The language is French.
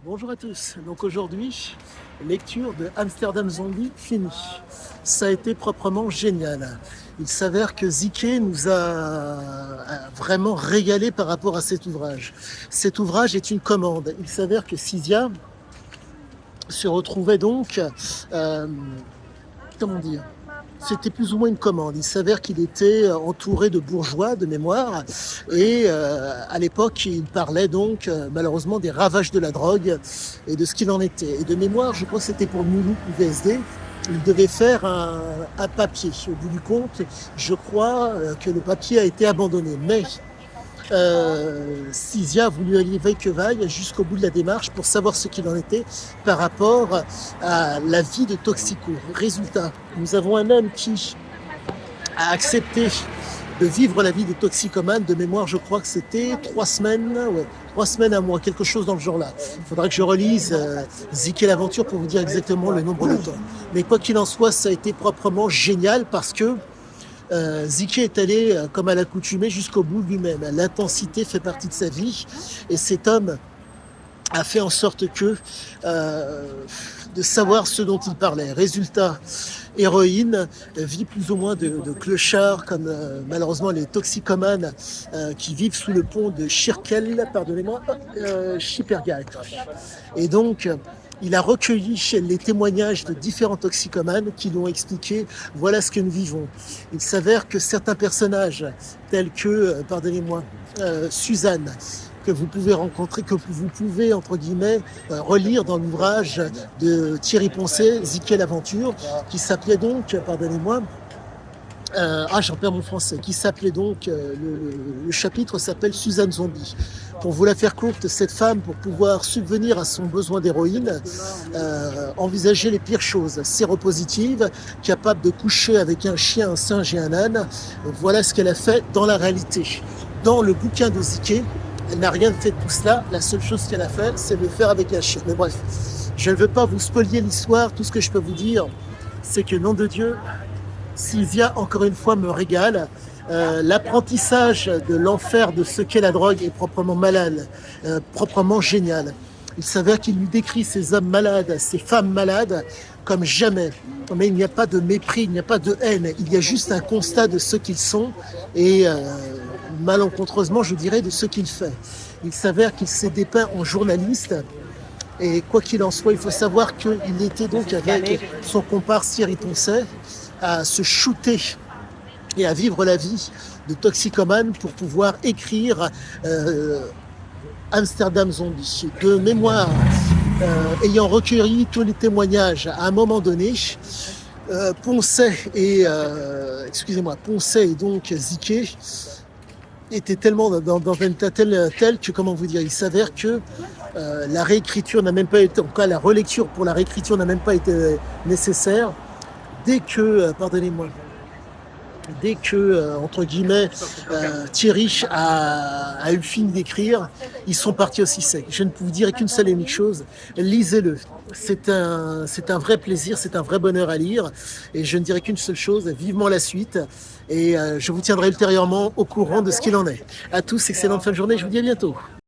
Bonjour à tous. Donc aujourd'hui, lecture de Amsterdam Zombie finie. Ça a été proprement génial. Il s'avère que Ziké nous a vraiment régalé par rapport à cet ouvrage. Cet ouvrage est une commande. Il s'avère que Cisia se retrouvait donc, euh, comment dire, c'était plus ou moins une commande. Il s'avère qu'il était entouré de bourgeois de mémoire et à l'époque, il parlait donc malheureusement des ravages de la drogue et de ce qu'il en était. Et de mémoire, je crois que c'était pour Mulhouse ou VSD. Il devait faire un papier. Au bout du compte, je crois que le papier a été abandonné. Mais Cisia a voulu aller veille que vaille jusqu'au bout de la démarche pour savoir ce qu'il en était par rapport à la vie de toxico. Résultat, nous avons un homme qui a accepté de vivre la vie de toxicomane. De mémoire, je crois que c'était 3 semaines, ouais, 3 semaines, un mois, quelque chose dans le genre-là. Il faudra que je relise Ziké l'aventure pour vous dire exactement le nombre de temps. Mais quoi qu'il en soit, ça a été proprement génial parce que Ziké est allé, comme à l'accoutumée, jusqu'au bout lui-même. L'intensité fait partie de sa vie et cet homme a fait en sorte que de savoir ce dont il parlait. Résultat, héroïne, vie plus ou moins de clochards comme malheureusement les toxicomanes qui vivent sous le pont de Schirkel, pardonnez-moi, Schippergak. Et donc, il a recueilli les témoignages de différents toxicomanes qui lui ont expliqué voilà ce que nous vivons. Il s'avère que certains personnages, tels que, pardonnez-moi, Suzanne, que vous pouvez rencontrer, que vous pouvez, entre guillemets, relire dans l'ouvrage de Thierry Poncet, Ziké l'aventure, qui s'appelait donc, pardonnez-moi, j'en perds mon français, qui s'appelait donc, le chapitre s'appelle Suzanne Zombie. Pour vous la faire courte, cette femme, pour pouvoir subvenir à son besoin d'héroïne, envisageait les pires choses. Séropositive, capable de coucher avec un chien, un singe et un âne. Voilà ce qu'elle a fait dans la réalité. Dans le bouquin de Ziké, elle n'a rien fait de tout cela. La seule chose qu'elle a fait, c'est de le faire avec un chien. Mais bref, je ne veux pas vous spolier l'histoire. Tout ce que je peux vous dire, c'est que, nom de Dieu, Cisia, encore une fois, me régale. L'apprentissage de l'enfer de ce qu'est la drogue est proprement malade, proprement génial. Il s'avère qu'il lui décrit ces hommes malades, ces femmes malades, comme jamais. Mais il n'y a pas de mépris, il n'y a pas de haine. Il y a juste un constat de ce qu'ils sont et malencontreusement, je dirais, de ce qu'il fait. Il s'avère qu'il s'est dépeint en journaliste. Et quoi qu'il en soit, il faut savoir qu'il était donc avec son comparse Thierry Poncet à se shooter et à vivre la vie de toxicomane pour pouvoir écrire Amsterdam Zombie. De mémoire, ayant recueilli tous les témoignages à un moment donné, Poncet et donc Ziké étaient tellement dans un état tel que, comment vous dire, il s'avère que la réécriture n'a même pas été, en tout cas la relecture pour la réécriture n'a même pas été nécessaire. Dès que, entre guillemets, Thierry a eu fini d'écrire, ils sont partis aussi secs. Je ne peux vous dire qu'une seule et unique chose, lisez-le. C'est un vrai plaisir, c'est un vrai bonheur à lire. Et je ne dirais qu'une seule chose, vivement la suite. Et je vous tiendrai ultérieurement au courant de ce qu'il en est. À tous, excellente fin de journée, je vous dis à bientôt.